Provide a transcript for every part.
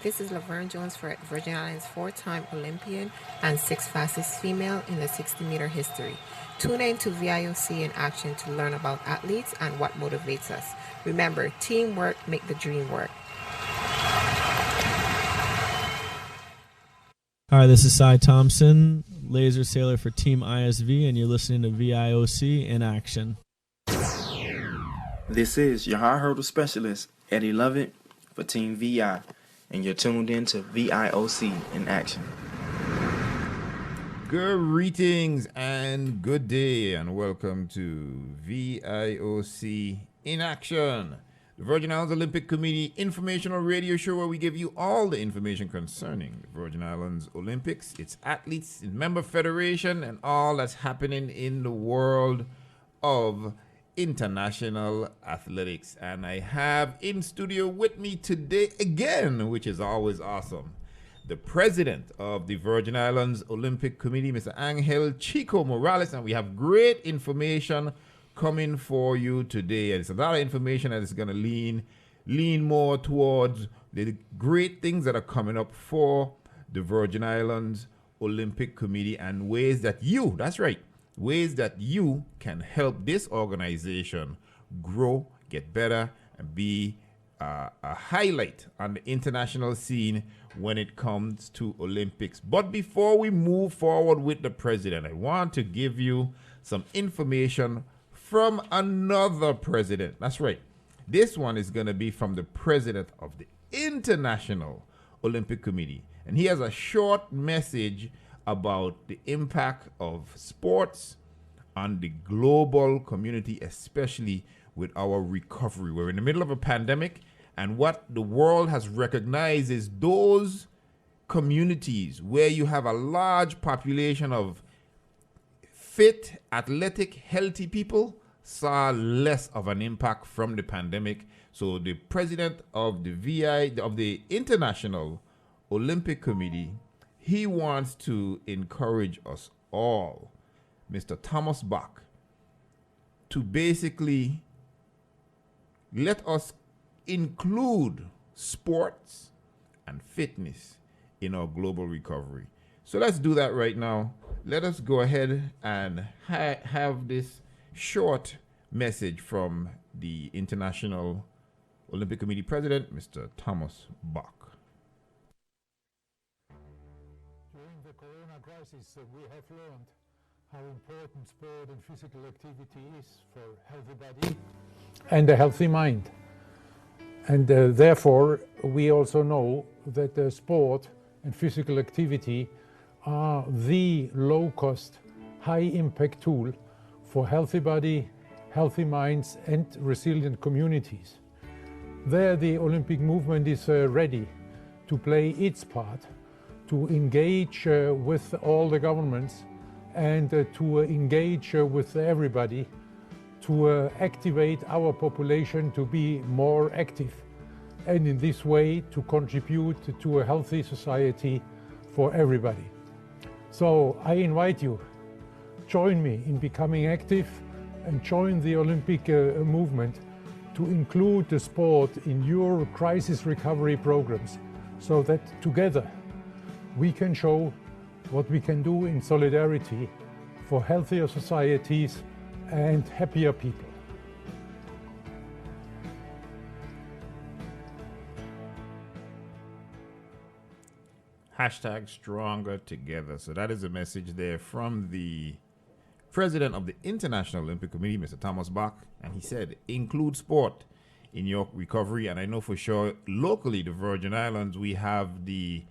This is Laverne Jones for Virgin Islands 4-time Olympian and 6th fastest female in the 60-meter history. Tune in to VIOC in action to learn about athletes and what motivates us. Remember, teamwork make the dream work. Hi, this is Cy Thompson, laser sailor for Team ISV, and you're listening to VIOC in action. This is your high hurdle specialist, Eddie Lovett, for Team VI, and you're tuned in to VIOC in action. Greetings and good day, and welcome to VIOC in action, the Virgin Islands Olympic Committee informational radio show where we give you all the information concerning the Virgin Islands Olympics, its athletes, its member federation, and all that's happening in the world of international athletics. And I have in studio with me today again, which is always awesome, the president of the Virgin Islands Olympic Committee, Mr. Angel Chico Morales, and we have great information coming for you today. And it's a lot of information that is going to lean more towards the great things that are coming up for the Virgin Islands Olympic Committee and ways that you can help this organization grow, get better, and be a highlight on the international scene when it comes to Olympics. But before we move forward with the president, I want to give you some information from another president. That's right. This one is going to be from the president of the International Olympic Committee. And he has a short message about the impact of sports on the global community, especially with our recovery. We're in the middle of a pandemic, and what the world has recognized is those communities where you have a large population of fit, athletic, healthy people saw less of an impact from the pandemic. So the president of the International Olympic Committee, he wants to encourage us all, Mr. Thomas Bach, to basically let us include sports and fitness in our global recovery. So let's do that right now. Let us go ahead and have this short message from the International Olympic Committee President, Mr. Thomas Bach. During the corona crisis, we have learned how important sport and physical activity is for a healthy body and a healthy mind. And therefore, we also know that sport and physical activity are the low-cost, high-impact tool for healthy body, healthy minds, and resilient communities. There, the Olympic movement is ready to play its part, to engage with all the governments and to engage with everybody, to activate our population to be more active, and in this way to contribute to a healthy society for everybody. So I invite you, join me in becoming active and join the Olympic movement to include the sport in your crisis recovery programs so that together we can show what we can do in solidarity for healthier societies and happier people. Hashtag stronger together. So that is a message there from the president of the International Olympic Committee, Mr. Thomas Bach. And he said, include sport in your recovery. And I know for sure, locally, the Virgin Islands, we have the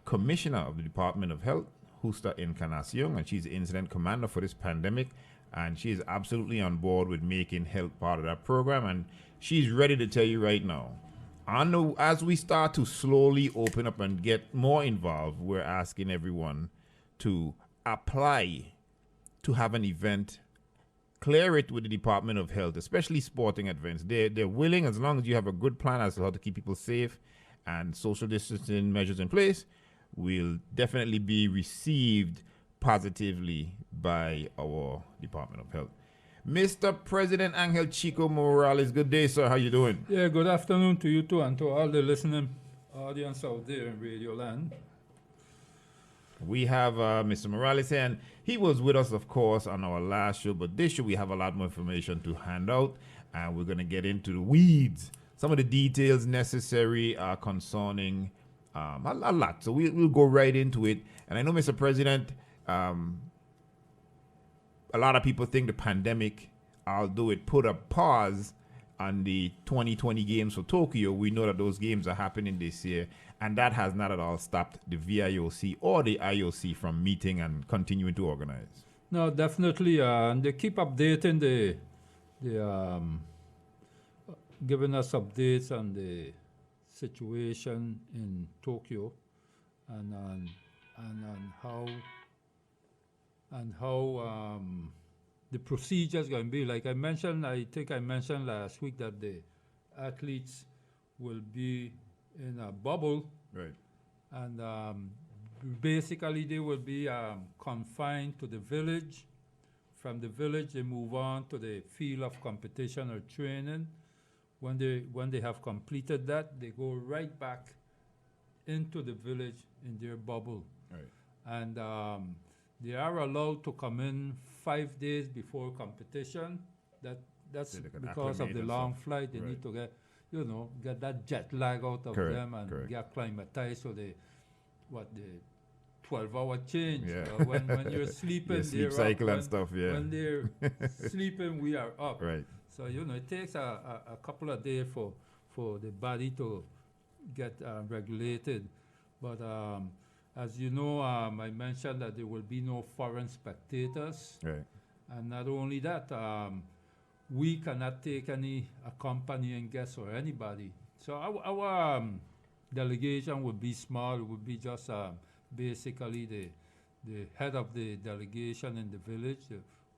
commissioner of the Department of Health, Justa Encarnacion, and she's the incident commander for this pandemic. And she is absolutely on board with making health part of that program. And she's ready to tell you right now, as we start to slowly open up and get more involved, we're asking everyone to apply to have an event, clear it with the Department of Health, especially sporting events. They're willing, as long as you have a good plan as to how to keep people safe and social distancing measures in place, will definitely be received positively by our Department of Health. Mr. President Angel Chico Morales, good day, sir. How you doing? Yeah, good afternoon to you too and to all the listening audience out there in Radio Land. We have Mr. Morales here, and he was with us, of course, on our last show, but this show we have a lot more information to hand out, and we're going to get into the weeds. Some of the details necessary are concerning a lot, so we'll go right into it. And I know, Mr. President, a lot of people think the pandemic, although it put a pause on the 2020 games for Tokyo, we know that those games are happening this year, and that has not at all stopped the VIOC or the IOC from meeting and continuing to organize. No, definitely, and they keep updating the giving us updates on the situation in Tokyo and on how the procedure is going to be. Like I mentioned, I think I mentioned last week that the athletes will be in a bubble, Right. and basically they will be confined to the village. From the village, they move on to the field of competition or training. When they have completed that, they go right back into the village in their bubble. Right. And they are allowed to come in 5 days before competition. That's So they can because of acclimate the and long stuff. flight. They Right. need to get that jet lag out of Correct, them and correct. get acclimatized. So the 12-hour change. Yeah. When you're sleeping, Your sleep they're cycle up. and stuff, yeah. When they're sleeping, we are up. Right. So it takes a couple of days for the body to get regulated. But as you know, I mentioned that there will be no foreign spectators. Right. And not only that, we cannot take any accompanying guests or anybody. So our delegation would be small. It would be just basically the head of the delegation in the village,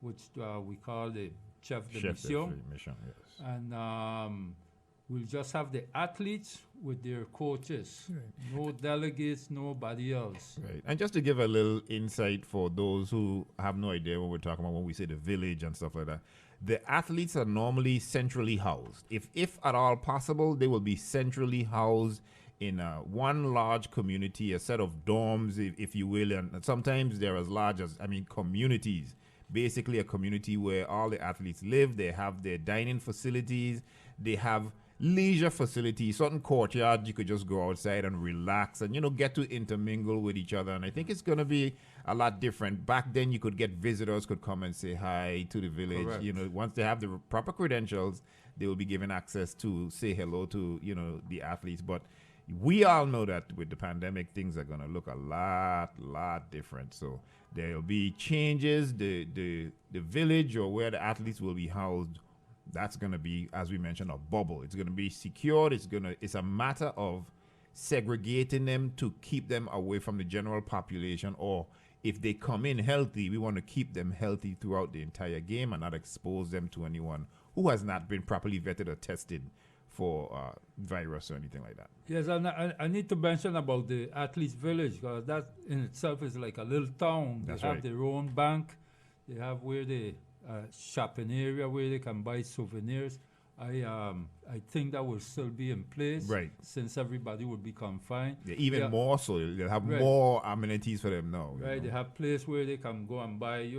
which we call the chef de mission. Mission, yes. And we'll just have the athletes with their coaches. No delegates, nobody else. Right. And just to give a little insight for those who have no idea what we're talking about when we say the village and stuff like that, the athletes are normally centrally housed. If at all possible, they will be centrally housed in one large community, a set of dorms, if you will, and sometimes they're as large as, communities. Basically a community where all the athletes live. They have their dining facilities. They have leisure facilities, certain courtyards you could just go outside and relax and, get to intermingle with each other. And I think it's going to be a lot different. Back then, you could get visitors could come and say hi to the village. Correct. Once they have the proper credentials, they will be given access to say hello to, the athletes. But we all know that with the pandemic, things are going to look a lot different. So there'll be changes. The village or where the athletes will be housed, that's going to be, as we mentioned, a bubble. It's going to be secured. It's a matter of segregating them to keep them away from the general population, or if they come in healthy, we want to keep them healthy throughout the entire game and not expose them to anyone who has not been properly vetted or tested for virus or anything like that. Yes, and I need to mention about the athletes' village, because that in itself is like a little town. That's they have right. their own bank. They have where they shopping area where they can buy souvenirs. I think that will still be in place, Right. since everybody will be confined. Yeah, even Yeah. more so, they'll have Right. more amenities for them now. Right, they have place where they can go and buy,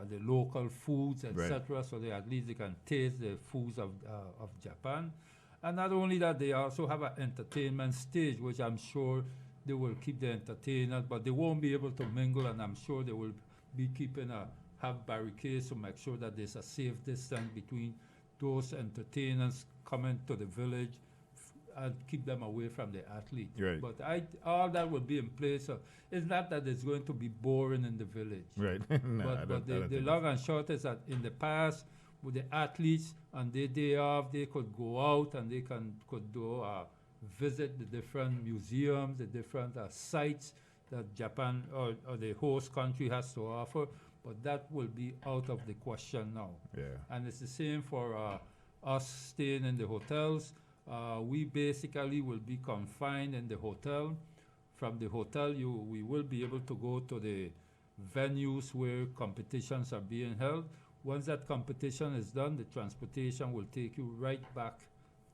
the local foods, etc. So they at least they can taste the foods of Japan. And not only that, they also have an entertainment stage, which I'm sure they will keep the entertainers, but they won't be able to mingle. And I'm sure they will be have barricades to make sure that there's a safe distance between those entertainers coming to the village and keep them away from the athletes. Right. But all that will be in place. So it's not that it's going to be boring in the village. Right. No, I But don't the think long and short is that in the past, with the athletes on their day off, they could go out and they could do visit the different museums, the different sites that Japan or the host country has to offer. But that will be out of the question now. Yeah. And it's the same for us staying in the hotels. We basically will be confined in the hotel. From the hotel, we will be able to go to the venues where competitions are being held. Once that competition is done, the transportation will take you right back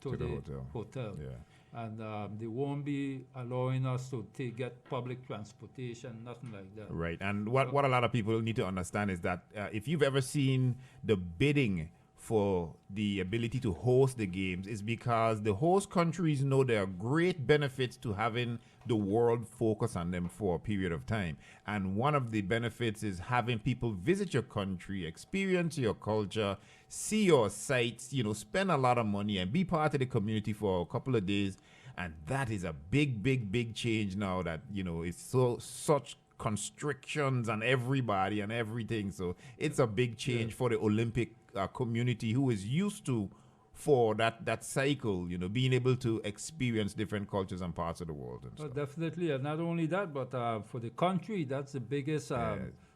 to To the the hotel. hotel. Yeah. And they won't be allowing us to get public transportation, nothing like that. Right. And what a lot of people need to understand is that if you've ever seen the bidding for the ability to host the games, is because the host countries know there are great benefits to having the world focus on them for a period of time. And one of the benefits is having people visit your country, experience your culture, see your sites, spend a lot of money and be part of the community for a couple of days. And that is a big, big, big change now that, it's such constrictions on everybody and everything. So it's a big change for the Olympic community who is used to, for that cycle, being able to experience different cultures and parts of the world. And stuff. Definitely. And not only that, but for the country, that's the biggest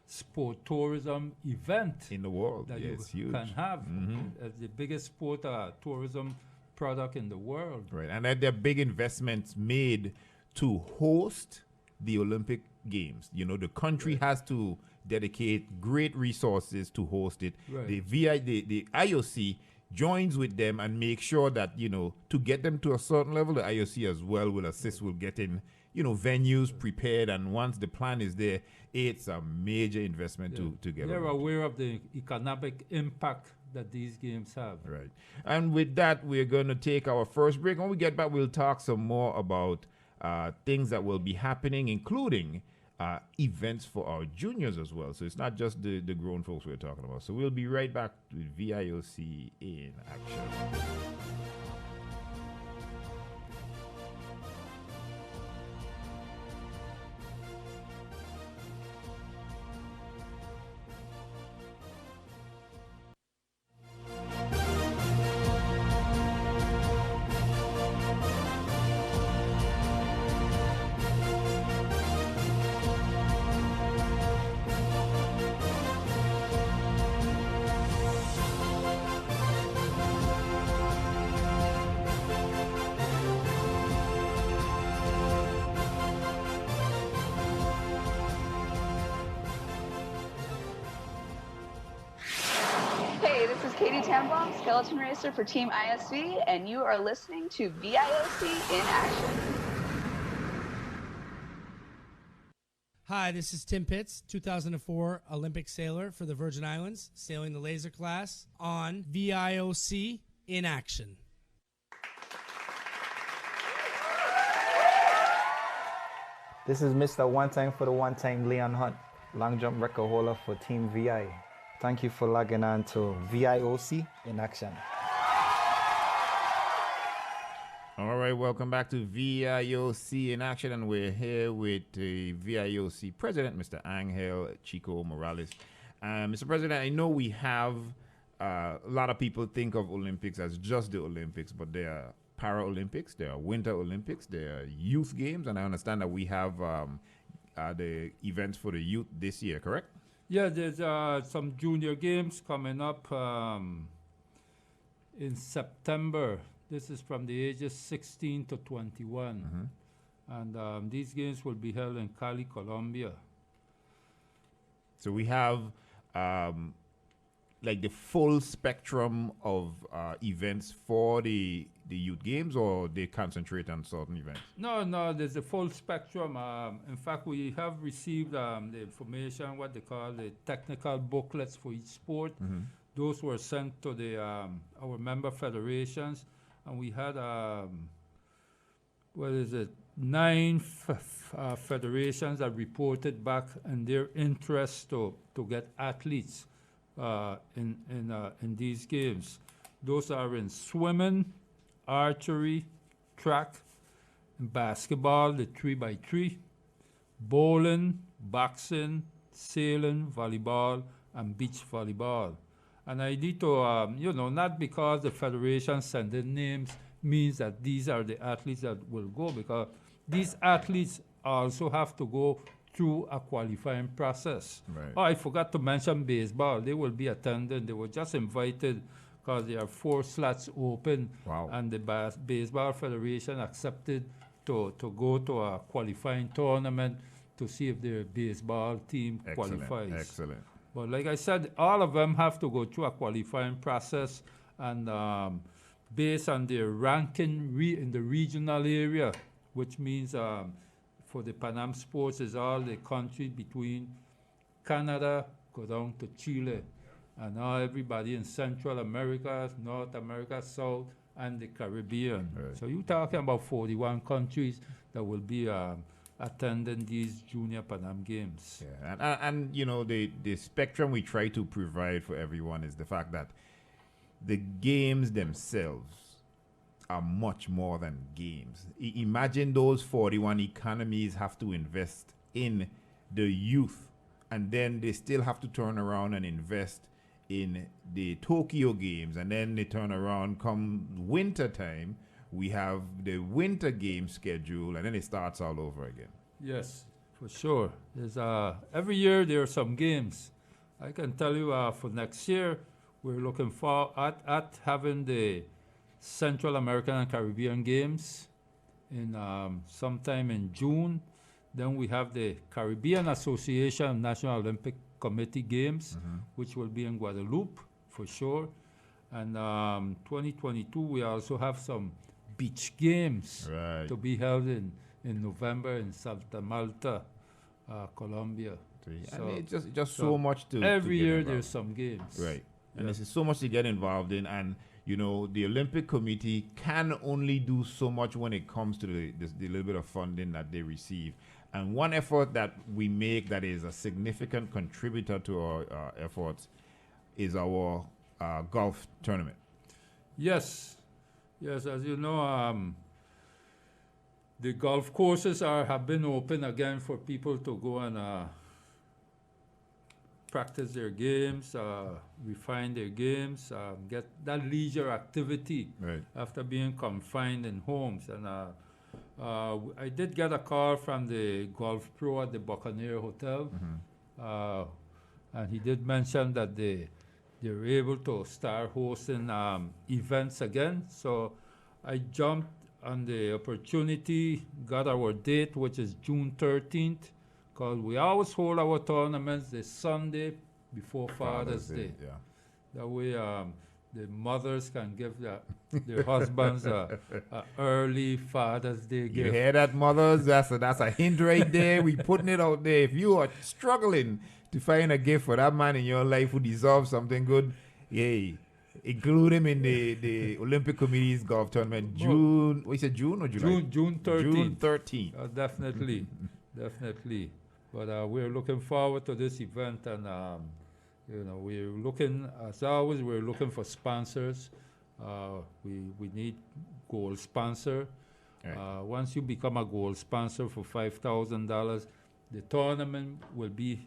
sport tourism event in the world that it's you huge. can have. The biggest sport tourism product in the world. Right. And there are big investments made to host the Olympic Games. The country has to dedicate great resources to host it. Right. The IOC joins with them and make sure that, to get them to a certain level, the IOC as well will assist with getting, venues prepared. And once the plan is there, it's a major investment to get. They're aware of the economic impact that these games have. Right. And with that, we're going to take our first break. When we get back, we'll talk some more about things that will be happening, including events for our juniors as well. So it's not just the grown folks we're talking about. So we'll be right back with VIOC in action. Katie Tamblom, skeleton racer for Team ISV, and you are listening to VIOC in action. Hi, this is Tim Pitts, 2004 Olympic sailor for the Virgin Islands, sailing the laser class on VIOC in action. This is Mr. One Time for the One Time, Leon Hunt, long jump record holder for Team VI. Thank you for logging on to VIOC in action. All right, welcome back to VIOC in action, and we're here with the VIOC president, Mr. Angel Chico Morales. Mr. President, I know we have a lot of people think of Olympics as just the Olympics, but there are Paralympics, there are Winter Olympics, there are youth games, and I understand that we have the events for the youth this year, correct? Yeah, there's some junior games coming up in September. This is from the ages 16 to 21. And these games will be held in Cali, Colombia. So we have like the full spectrum of events for the youth games, or they concentrate on certain events? No, there's a full spectrum. In fact, we have received the information, what they call the technical booklets for each sport. Those were sent to the our member federations, and we had 9 federations that reported back and their interest to get athletes in these games. Those are in swimming, archery, track, basketball, the 3x3, bowling, boxing, sailing, volleyball, and beach volleyball. And I need to, not because the federation sent in names means that these are the athletes that will go, because these athletes also have to go through a qualifying process. Right. Oh, I forgot to mention baseball. They will be attending. They were just invited because there are 4 slots open. Wow. And the Baseball Federation accepted to go to a qualifying tournament to see if their baseball team qualifies. Excellent. But like I said, all of them have to go through a qualifying process, and based on their ranking in the regional area, which means for the Pan Am Sports is all the countries between Canada, go down to Chile, and now everybody in Central America, North America, South, and the Caribbean. Right. So you're talking about 41 countries that will be attending these Junior Pan Am Games. Yeah, and you know, the spectrum we try to provide for everyone is the fact that the games themselves are much more than games. Imagine those 41 economies have to invest in the youth, and then they still have to turn around and invest in the Tokyo Games, and then they turn around come winter time. We have the winter game schedule, and then it starts all over again. Yes, for sure. There's every year there are some games. I can tell you for next year, we're looking for at having the Central American and Caribbean Games in sometime in June. Then we have the Caribbean Association National Olympic Committee Games, which will be in Guadeloupe for sure. And 2022, we also have some beach games to be held in November in Santa Marta, Colombia. So and it's just so much to every to year there's some games. Right. And there's so much to get involved in, and you know, the Olympic Committee can only do so much when it comes to the little bit of funding that they receive. And one effort that we make that is a significant contributor to our efforts is our golf tournament. Yes, as you know, the golf courses have been open again for people to go and practice their games, refine their games, get that leisure activity after being confined in homes. And I did get a call from the golf pro at the Buccaneer Hotel, and he did mention that they're able to start hosting events again. So I jumped on the opportunity, got our date, which is June 13th, because we always hold our tournaments the Sunday before Father's Day. Yeah. That way the mothers can give their husbands a early Father's Day gift. You hear that, mothers? That's a hint right there. We putting it out there. If you are struggling to find a gift for that man in your life who deserves something good, yay. Include him in the Olympic Committee's golf tournament. June, what you said, June or July? June 13th. June 13th. Definitely. Definitely. But we're looking forward to this event, and you know, we're looking, as always, we're looking for sponsors. We need gold sponsor. Right. Once you become a gold sponsor for $5,000, the tournament will be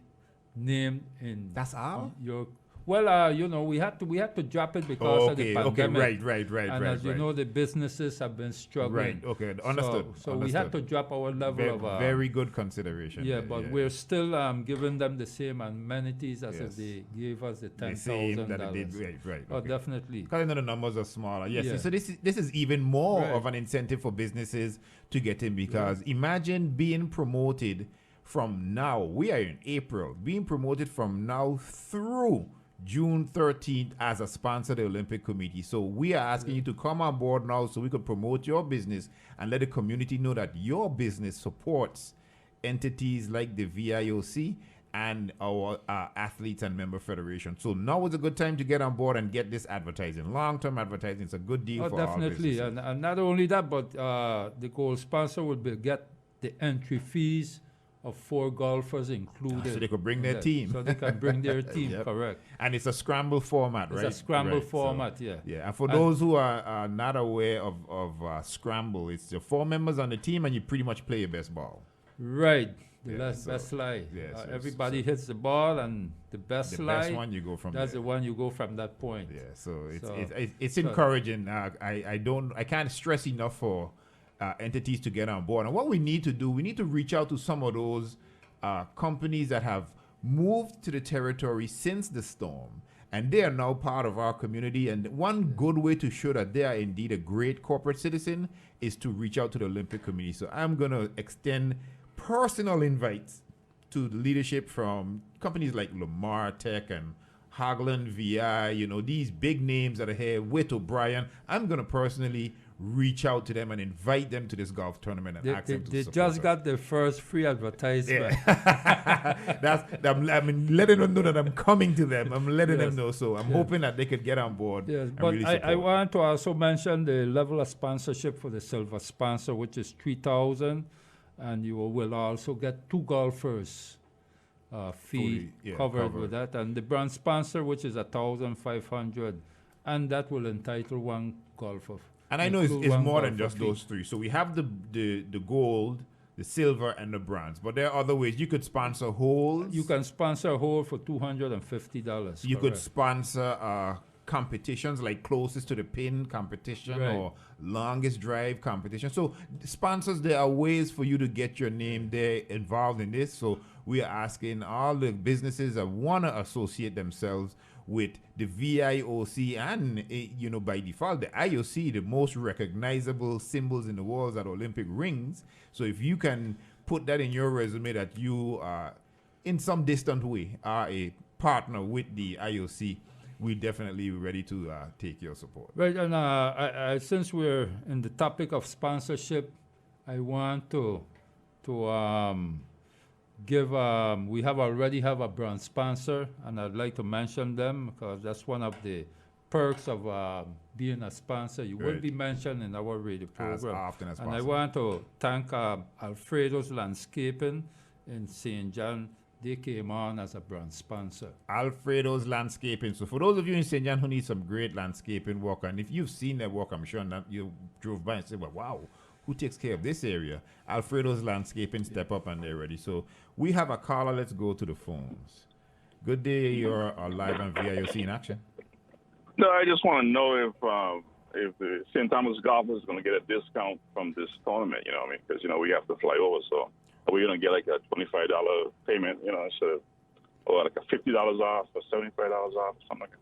named in. That's all? Your. Well, you know, we had to drop it because of the pandemic. Right. And as you know, the businesses have been struggling. Right. Okay. Understood. So we had to drop our level of. Very good consideration. Yeah, but we're still giving them the same amenities as if they gave us the $10,000. Right. Oh, definitely. Because I know the numbers are smaller. Yes. Yeah. So this is even more of an incentive for businesses to get in, because imagine being promoted from now. We are in April. Being promoted from now through June 13th as a sponsor of the Olympic Committee. So we are asking you to come on board now so we could promote your business and let the community know that your business supports entities like the VIOC and our athletes and member federation. So now is a good time to get on board and get this advertising. Long-term advertising is a good deal for all businesses. Definitely. And not only that, but the gold sponsor will get the entry fees of 4 golfers included. So they could bring their team. So they can bring their team, correct. And it's a scramble format, right? It's a scramble format, Yeah, and for those who are not aware of scramble, it's the 4 members on the team and you pretty much play your best ball. Right. Best lie. Yeah, everybody hits the ball, and the best lie. The best one you go from That's there. the one you go from that point. Yeah, so it's encouraging. I can't stress enough for entities to get on board. And what we need to do, we need to reach out to some of those companies that have moved to the territory since the storm, and they are now part of our community. And one good way to show that they are indeed a great corporate citizen is to reach out to the Olympic Committee. So I'm going to extend personal invites to the leadership from companies like Lamar Tech and Hagland VI, you know, these big names that are here with O'Brien, I'm going to personally reach out to them and invite them to this golf tournament and ask them to They support just us. got their first free advertisement. I'm letting them know that I'm coming to them. I'm letting Yes. them know. So I'm hoping that they could get on board. Yes, and but really I support. want to also mention the level of sponsorship for the silver sponsor, which is $3,000, and you will also get 2 golfers fee Fully, yeah, covered with that, and the bronze sponsor, which is $1,500, and that will entitle 1 golfer. And I know it's include 1 more than golfer just fee. those 3. So we have the gold, the silver, and the bronze. But there are other ways. You could sponsor holes. You can sponsor a hole for $250. You could correct. sponsor competitions like closest to the pin competition Right. or longest drive competition. So sponsors, there are ways for you to get your name there involved in this. So we are asking all the businesses that want to associate themselves with the VIOC and, you know, by default, the IOC, the most recognizable symbols in the world at Olympic rings. So if you can put that in your resume that you are, in some distant way, are a partner with the IOC, we definitely ready to take your support. Right, and since we're in the topic of sponsorship, I want to give. We already have a brand sponsor, and I'd like to mention them because that's one of the perks of being a sponsor. You will Right. be mentioned in our radio As program. often as And I possible. want to thank Alfredo's Landscaping in St. John. They came on as a brand sponsor. Alfredo's Landscaping. So for those of you in St. John who need some great landscaping work, and if you've seen their work, I'm sure that you drove by and said, well, wow, who takes care of this area? Alfredo's Landscaping, step up and they're ready. So we have a caller. Let's go to the phones. Good day. You're live on VIOC in action. No, I just want to know if the St. Thomas Golfers is going to get a discount from this tournament, you know what I mean? Because, you know, we have to fly over, so are we going to get like a $25 payment, you know, instead of, or like a $50 off or $75 off or something like that?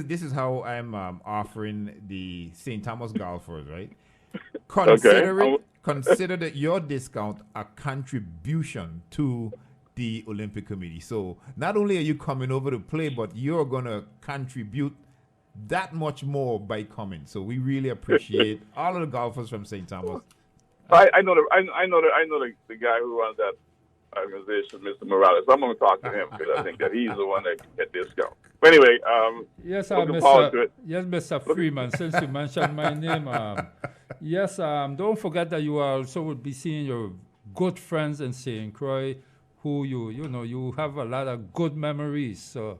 This is how I'm offering the St. Thomas golfers, right? Consider that your discount a contribution to the Olympic Committee. So not only are you coming over to play, but you're gonna contribute that much more by coming. So we really appreciate all of the golfers from St. Thomas. I know the guy who runs that organization, Mr. Morales. I'm going to talk to him because I think that he's the one that can get discount. But anyway, Yes, looking forward to it. Mr. Freeman, since you mentioned my name, yes, don't forget that you also will be seeing your good friends in St. Croix, who you have a lot of good memories. So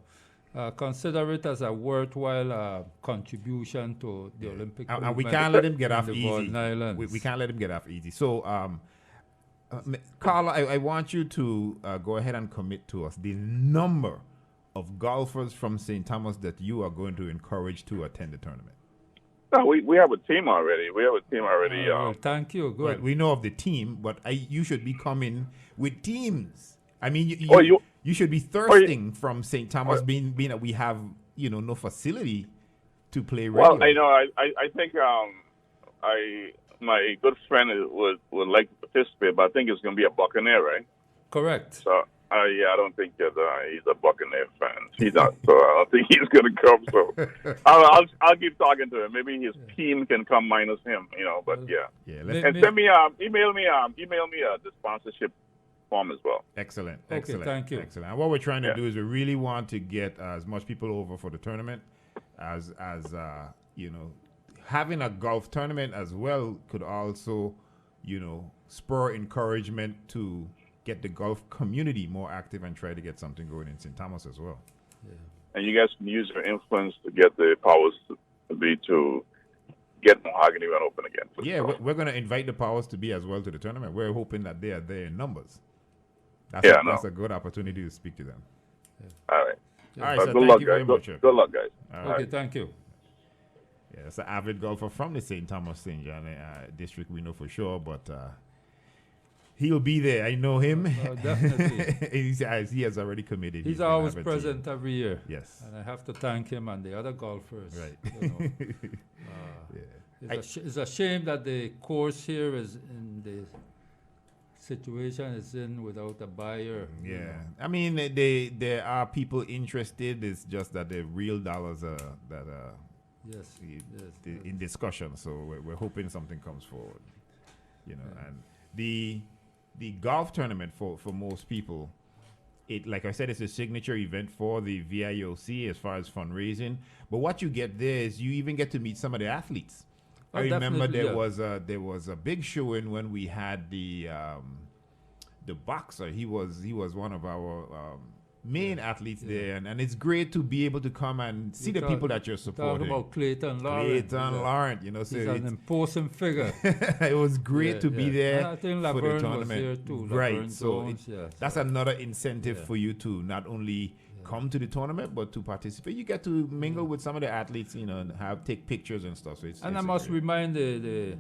consider it as a worthwhile contribution to the Olympic And we movement can't let him get in off the easy. Virgin Islands. We can't let him get off easy. So, Carla, I want you to go ahead and commit to us the number of golfers from St. Thomas that you are going to encourage to attend the tournament. No, we have a team already. Well, thank you. Good. Right, we know of the team, but you should be coming with teams. I mean, you should be thirsting from St. Thomas, being that we have no facility to play Well, regularly. I think my good friend would like to participate, but I think it's going to be a Buccaneer, right? Correct. So I don't think that he's a Buccaneer fan. He's not, so I don't think he's going to come. So I'll keep talking to him. Maybe his team can come minus him, But yeah. And send me email me the sponsorship form as well. Excellent. Okay, Excellent. thank you. Excellent. And what we're trying to do is we really want to get as much people over for the tournament as having a golf tournament as well could also, spur encouragement to get the golf community more active and try to get something going in St. Thomas as well. And you guys can use your influence to get the powers to get Mahogany Run open again. Yeah, we're going to invite the powers to be as well to the tournament. We're hoping that they are there in numbers. That's a good opportunity to speak to them. All right. All right, so good thank luck, you very guys. much. Good luck, guys. All Okay, right. thank you. Yeah, it's an avid golfer from the St. Thomas St. John district, we know for sure, but he'll be there. I know him. Definitely. he has already committed. He's been always avid present every year. Yes. And I have to thank him and the other golfers. Right. It's a shame that the course here is in the situation is in without a buyer. you Yeah, know. I mean, there are people interested. It's just that the real dollars are that are Yes, in discussion. So we're hoping something comes forward. And the golf tournament for most people, it, like I said, it's a signature event for the VIOC as far as fundraising. But what you get there is you even get to meet some of the athletes. Oh, I remember definitely, there was a big showing when we had the boxer. He was one of our main athletes there, and it's great to be able to come and see the people that you're supporting. Talking about Clayton Lawrence. Lawrence, so He's an imposing figure. it was great to be there And I think for the Laverne tournament. was there too. Right, Laverne so Jones, that's another incentive for you to not only come to the tournament but to participate. You get to mingle with some of the athletes, and take pictures and stuff. So And I must remind the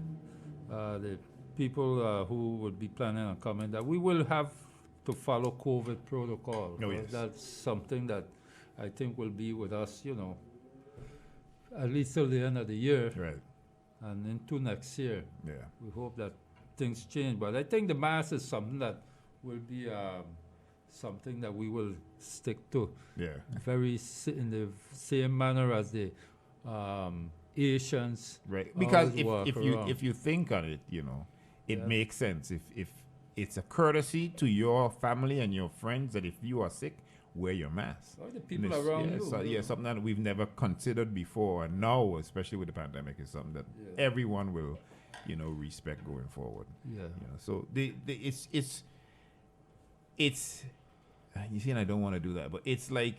people who would be planning on coming that we will have to follow COVID protocol. Oh, yes. That's something that I think will be with us, at least till the end of the year. Right. And into next year. Yeah. We hope that things change. But I think the mass is something that will be something that we will stick to. Yeah. In the same manner as the Asians. Right. Because always walk around. if you think on it, it makes sense. If it's a courtesy to your family and your friends that if you are sick, wear your mask. Or the people around you. Something that we've never considered before, and now, especially with the pandemic, is something that everyone will, respect going forward. Yeah. So it's you see, and I don't want to do that, but it's like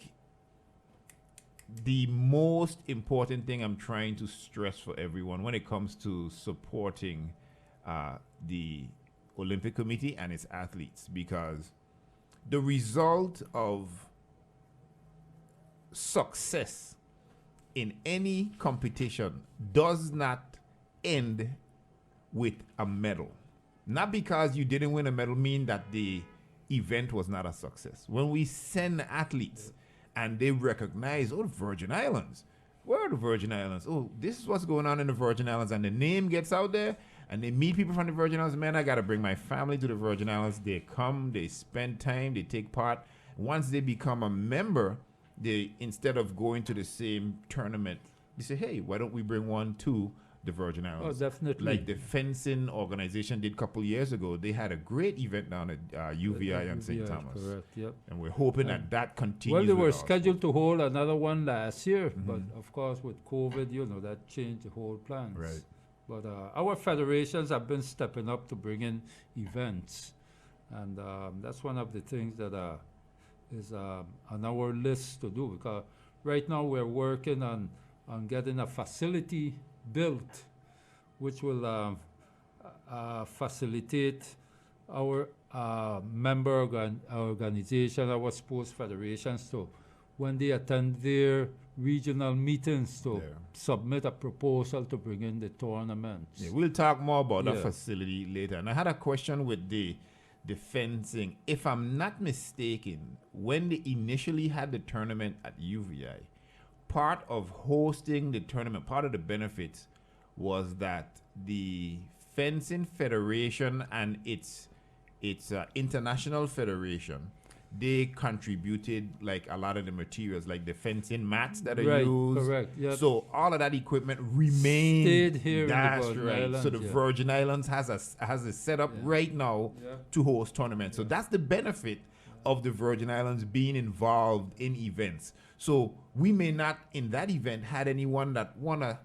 the most important thing I'm trying to stress for everyone when it comes to supporting the Olympic Committee and its athletes, because the result of success in any competition does not end with a medal. Not because you didn't win a medal mean that the event was not a success. When we send athletes and they recognize, the Virgin Islands, where are the Virgin Islands? Oh, this is what's going on in the Virgin Islands, and the name gets out there, and they meet people from the Virgin Islands. Man, I got to bring my family to the Virgin Islands. They come, they spend time, they take part. Once they become a member, they, instead of going to the same tournament, they say, hey, why don't we bring one to the Virgin Islands? Oh, definitely. Like the fencing organization did a couple years ago. They had a great event down at UVI and St. Thomas. Correct, yep. And we're hoping that continues. Well, they were with us. scheduled to hold another one last year, but of course with COVID, that changed the whole plans. Right. But our federations have been stepping up to bring in events, and that's one of the things that is on our list to do, because right now we're working on getting a facility built which will facilitate our member organization, our sports federations, to when they attend their regional meetings to submit a proposal to bring in the tournaments. Yeah, we'll talk more about that facility later. And I had a question with the fencing. If I'm not mistaken, when they initially had the tournament at UVI, part of hosting the tournament, part of the benefits was that the fencing federation and its international federation, they contributed like a lot of the materials, like the fencing mats that are used. Correct. Yep. So all of that equipment remained. Stayed here in the That's Virgin right. Islands, So the Virgin Islands has a setup right now to host tournaments. So that's the benefit of the Virgin Islands being involved in events. So we may not in that event had anyone that won a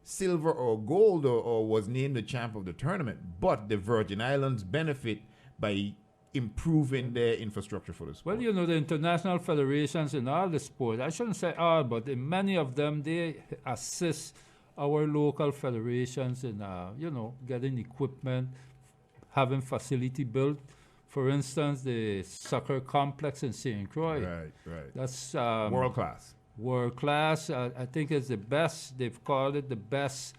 silver or gold or was named the champ of the tournament, but the Virgin Islands benefit by improving their infrastructure for the sport. Well, the international federations in all the sports, I shouldn't say all, but in many of them, they assist our local federations in, getting equipment, having facility built. For instance, the soccer complex in St. Croix. Right. That's world class. World class. I think it's the best. They've called it the best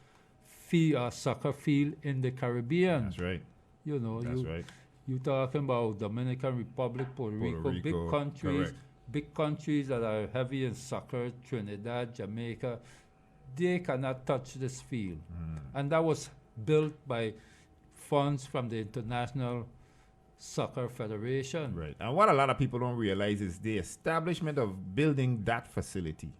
soccer field in the Caribbean. That's right. That's right. You're talking about Dominican Republic, Puerto Rico, big countries, correct. Big countries that are heavy in soccer, Trinidad, Jamaica. They cannot touch this field. And that was built by funds from the international Soccer Federation. Right. And what a lot of people don't realize is the establishment of building that facility.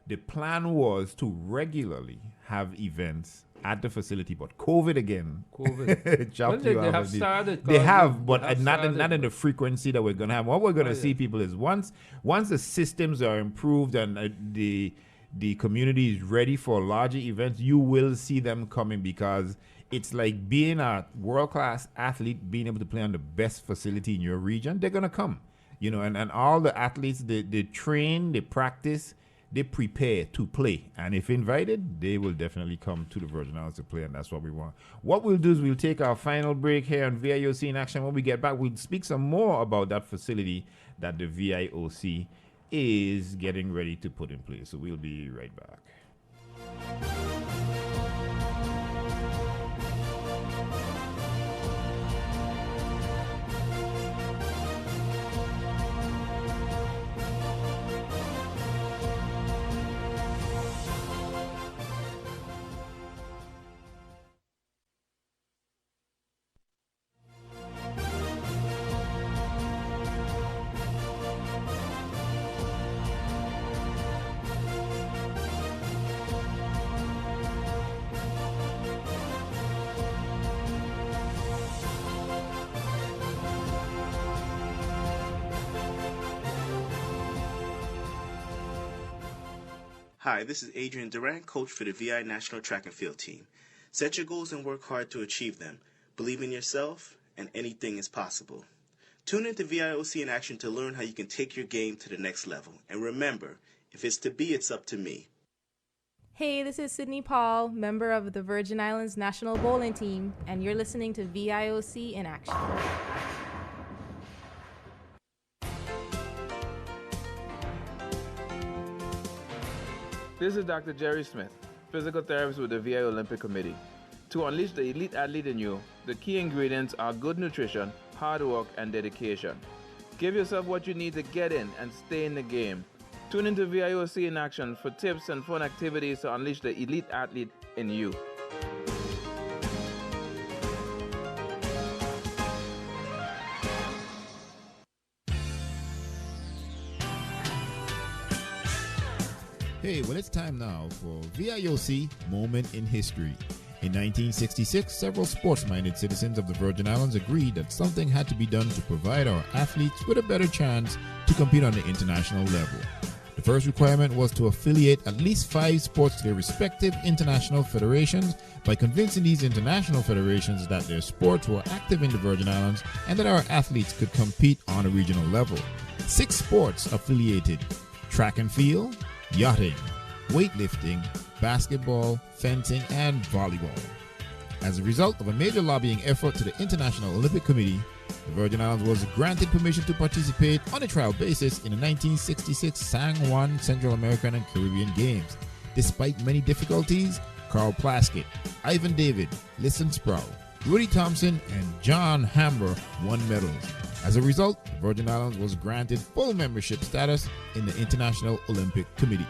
The plan was to regularly have events at the facility, but COVID again. COVID. Well, they have started. They have, but not in the frequency that we're going to have. What we're going to see, people, is once the systems are improved and the community is ready for larger events, you will see them coming, because it's like being a world-class athlete, being able to play on the best facility in your region. They're going to come, and all the athletes, they train, they practice, they prepare to play. And if invited, they will definitely come to the Virgin Islands to play, and that's what we want. What we'll do is we'll take our final break here on VIOC in Action. When we get back, we'll speak some more about that facility that the VIOC is getting ready to put in place. So we'll be right back. Hi, this is Adrian Durant, coach for the VI National Track and Field team. Set your goals and work hard to achieve them. Believe in yourself, and anything is possible. Tune into VIOC in Action to learn how you can take your game to the next level. And remember, if it's to be, it's up to me. Hey, this is Sydney Paul, member of the Virgin Islands National Bowling Team, and you're listening to VIOC in Action. This is Dr. Jerry Smith, physical therapist with the VI Olympic Committee. To unleash the elite athlete in you, the key ingredients are good nutrition, hard work, and dedication. Give yourself what you need to get in and stay in the game. Tune into VIOC in Action for tips and fun activities to unleash the elite athlete in you. Hey, well, it's time now for VIOC Moment in History. In 1966, several sports-minded citizens of the Virgin Islands agreed that something had to be done to provide our athletes with a better chance to compete on the international level. The first requirement was to affiliate at least 5 sports to their respective international federations by convincing these international federations that their sports were active in the Virgin Islands and that our athletes could compete on a regional level. 6 sports affiliated: track and field, yachting, weightlifting, basketball, fencing, and volleyball. As a result of a major lobbying effort to the International Olympic Committee, the Virgin Islands was granted permission to participate on a trial basis in the 1966 San Juan Central American and Caribbean Games. Despite many difficulties, Carl Plaskett, Ivan David, Listen Sproul, Rudy Thompson, and John Hamber won medals. As a result, the Virgin Islands was granted full membership status in the International Olympic Committee.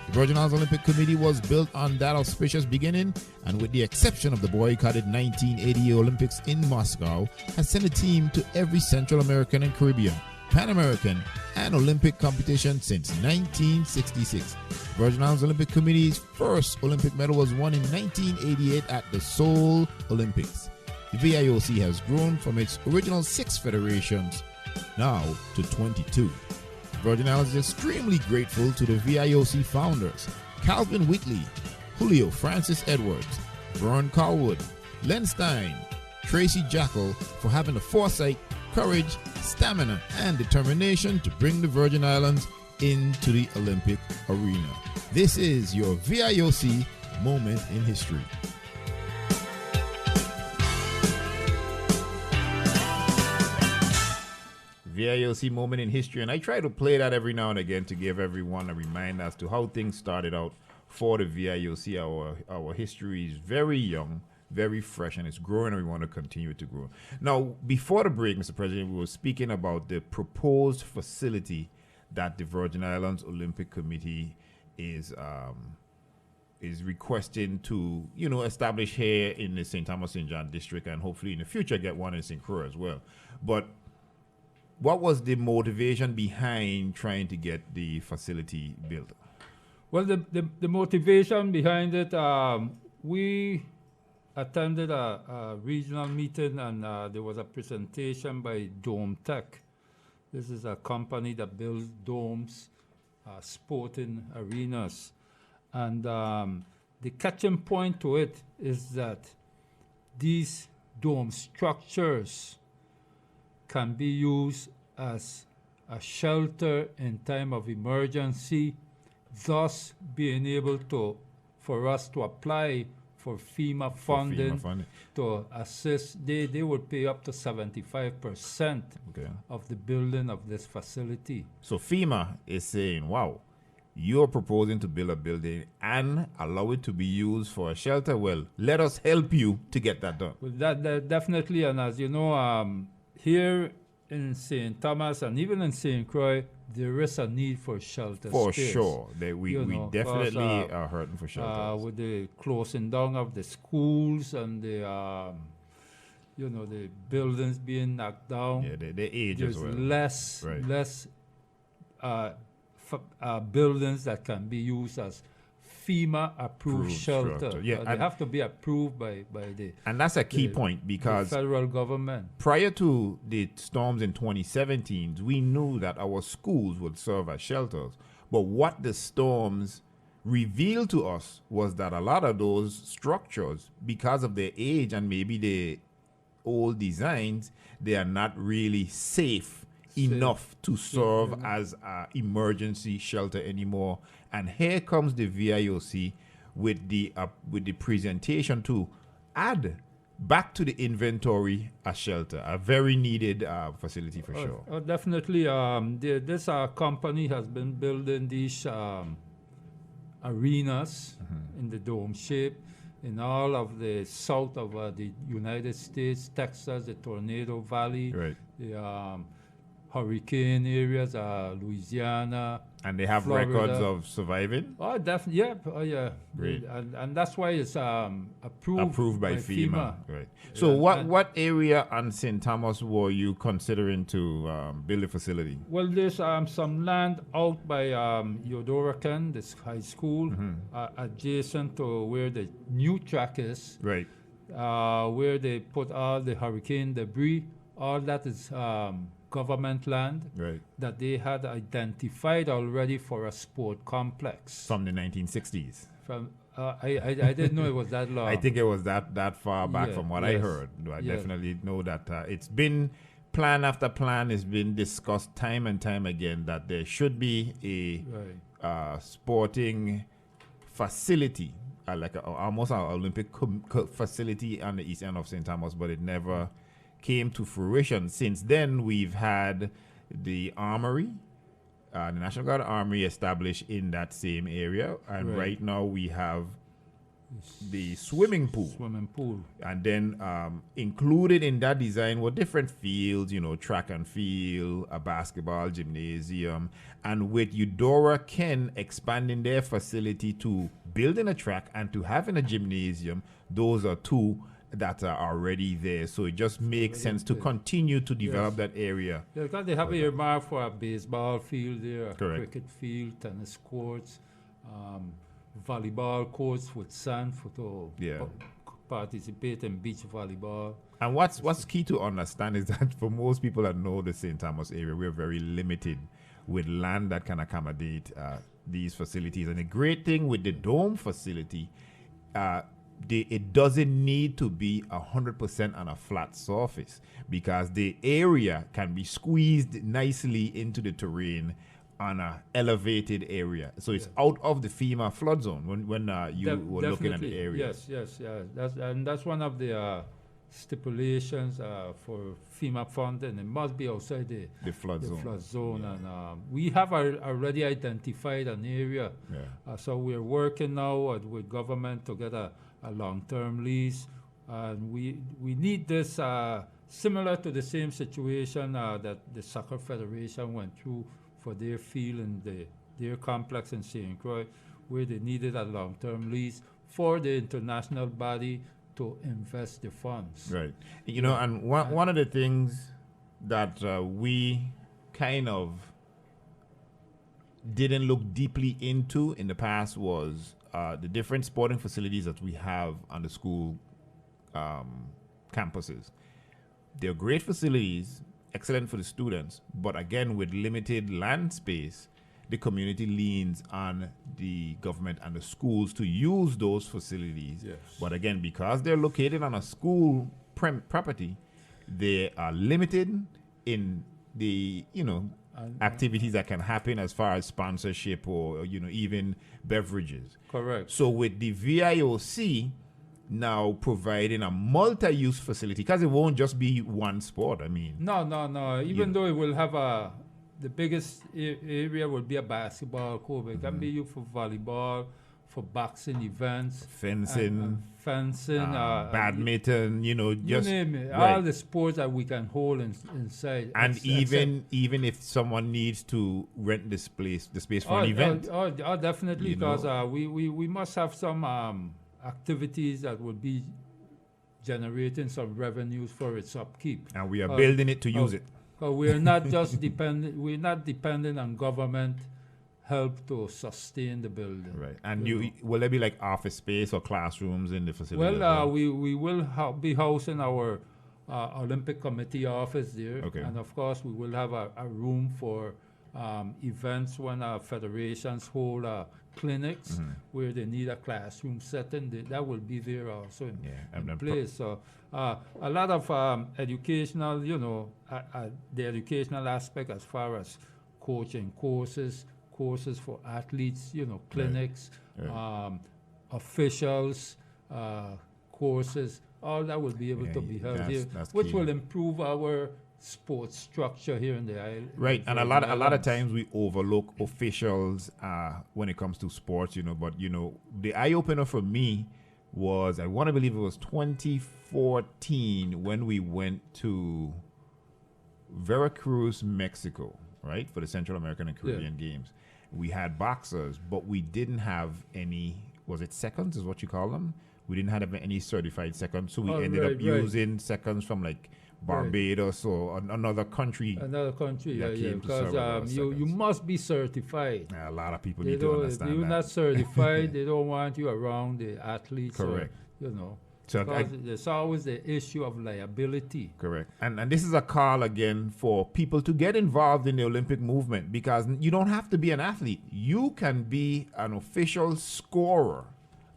The Virgin Islands Olympic Committee was built on that auspicious beginning, and with the exception of the boycotted 1980 Olympics in Moscow, has sent a team to every Central American and Caribbean, Pan American, and Olympic competition since 1966. The Virgin Islands Olympic Committee's first Olympic medal was won in 1988 at the Seoul Olympics. The VIOC has grown from its original 6 federations now to 22. The Virgin Islands is extremely grateful to the VIOC founders, Calvin Whitley, Julio Francis Edwards, Vern Colwood, Len Stein, Tracy Jackal, for having the foresight, courage, stamina, and determination to bring the Virgin Islands into the Olympic arena. This is your VIOC Moment in History. VIOC Moment in History, and I try to play that every now and again to give everyone a reminder as to how things started out for the VIOC. Our history is very young, very fresh, and it's growing, and we want to continue to grow. Now, before the break, Mr. President, we were speaking about the proposed facility that the Virgin Islands Olympic Committee is requesting to, establish here in the St. Thomas St. John district, and hopefully in the future get one in St. Croix as well. But what was the motivation behind trying to get the facility built? Well, the motivation behind it, we attended a regional meeting, and there was a presentation by Dome Tech. This is a company that builds domes, sporting arenas. And the catching point to it is that these dome structures can be used as a shelter in time of emergency, thus being able for us to apply for FEMA funding, to assist. They would pay up to 75% of the building of this facility. So FEMA is saying, wow, you're proposing to build a building and allow it to be used for a shelter. Well, let us help you to get that done. Well, that definitely, and as you know, here in St. Thomas and even in St. Croix, there is a need for shelter For space. sure. We definitely are hurting for shelters. With the closing down of the schools and the, the buildings being knocked down. Yeah, they age there's as well. less buildings that can be used as FEMA-approved shelter. Yeah, they have to be approved by the. And that's a key point, because the federal government. Prior to the storms in 2017, we knew that our schools would serve as shelters. But what the storms revealed to us was that a lot of those structures, because of their age and maybe the old designs, they are not really safe enough to serve as an emergency shelter anymore. And here comes the VIOC with the presentation to add back to the inventory a shelter, a very needed facility for sure. Definitely. This company has been building these arenas in the dome shape in all of the south of the United States, Texas, the Tornado Valley, the hurricane areas, Louisiana. And they have Florida. records of surviving? Oh, definitely. Yeah. Oh, yeah. Great. And that's why it's approved by FEMA. Right. So what area on St. Thomas were you considering to build a facility? Well, there's some land out by Yodorakan, this high school, adjacent to where the new track is. Right. Where they put all the hurricane debris. All that is government land that they had identified already for a sport complex. From the 1960s? From I didn't know it was that long. I think it was that far back from what I heard. I definitely know that it's been plan after plan. It's been discussed time and time again that there should be a sporting facility, almost an Olympic facility on the east end of St. Thomas, but it never came to fruition. Since then, we've had the Armory, the National Guard Armory established in that same area, and right now we have the swimming pool. And then included in that design were different fields, track and field, a basketball gymnasium, and with Eudora Ken expanding their facility to building a track and to having a gymnasium, those are two that are already there. So it just makes sense to continue to develop that area. Yeah, because they have earmarked for a baseball field there, a cricket field, tennis courts, volleyball courts with sand to participate in beach volleyball. And what's key to understand is that for most people that know the St. Thomas area, we're very limited with land that can accommodate these facilities. And the great thing with the dome facility, it doesn't need to be 100% on a flat surface, because the area can be squeezed nicely into the terrain on an elevated area. So it's out of the FEMA flood zone when you were looking at the area. Yes. That's one of the stipulations for FEMA funding. It must be outside the flood zone. And we have already identified an area. So we're working now with government to get a long-term lease, and we need this similar to the same situation that the Soccer Federation went through for their field in their complex in St. Croix, where they needed a long-term lease for the international body to invest the funds. Right. And one of the things that we kind of didn't look deeply into in the past was the different sporting facilities that we have on the school campuses. They're great facilities, excellent for the students, but again, with limited land space, the community leans on the government and the schools to use those facilities. Yes. But again, because they're located on a school property, they are limited in the, activities that can happen as far as sponsorship or, even beverages. Correct. So with the VIOC now providing a multi-use facility, because it won't just be one sport, I mean. No. Even though it will have the biggest area will be a basketball court, but it can be used for volleyball, for boxing events, fencing, badminton, just you name it, right. all the sports that we can hold inside. And even if someone needs to rent this space for an event. Definitely, because we must have some activities that would be generating some revenues for its upkeep. And we are building it to use it. We're not just dependent. We're not dependent on government help to sustain the building. Right. And will there be like office space or classrooms in the facility? Well, we will be housing our Olympic Committee office there. Okay. And of course, we will have a room for events when our federations hold clinics where they need a classroom setting. That will be there also in place. So a lot of educational, the educational aspect as far as coaching courses for athletes, clinics, officials, courses, all that will be able to be held here, which will improve our sports structure here in the island. Right, and a lot of times we overlook officials when it comes to sports, but the eye opener for me was, I want to believe it was 2014 when we went to Veracruz, Mexico, right, for the Central American and Caribbean Games. We had boxers, but we didn't have any, was it seconds is what you call them? We didn't have any certified seconds, so we ended up using seconds from like Barbados or another country. Because you must be certified. A lot of people need to understand that. If you're not certified, they don't want you around the athletes. Correct. So there's always the issue of liability. Correct. And this is a call again for people to get involved in the Olympic movement, because you don't have to be an athlete. You can be an official scorer,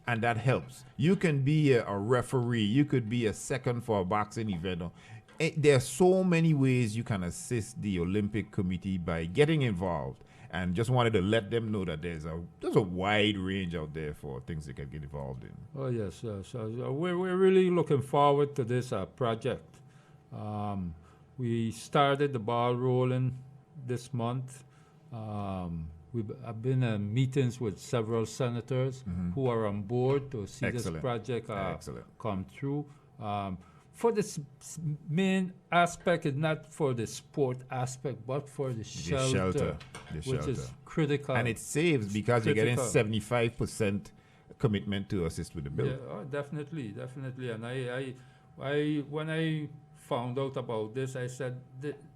and that helps. You can be a referee. You could be a second for a boxing event. There are so many ways you can assist the Olympic Committee by getting involved. And just wanted to let them know that there's a wide range out there for things they can get involved in. Oh yes, so we're really looking forward to this project. We started the ball rolling this month. I've been in meetings with several senators who are on board to see this project come through. For this main aspect, is not for the sport aspect, but for the shelter, which is critical. And it saves because you're getting 75% commitment to assist with the bill. Yeah, definitely. And I when I found out about this, I said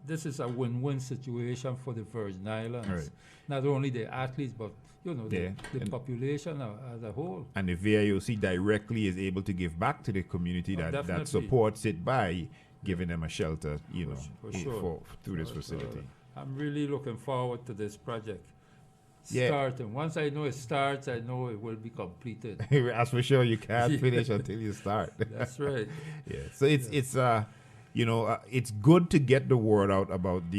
this is a win-win situation for the Virgin Islands. Right. Not only the athletes, but the population as a whole. And the VIOC directly is able to give back to the community that supports it by giving them a shelter, through this facility. I'm really looking forward to this project starting. Once I know it starts, I know it will be completed. As for sure, you can't finish until you start. That's right. So it's good to get the word out about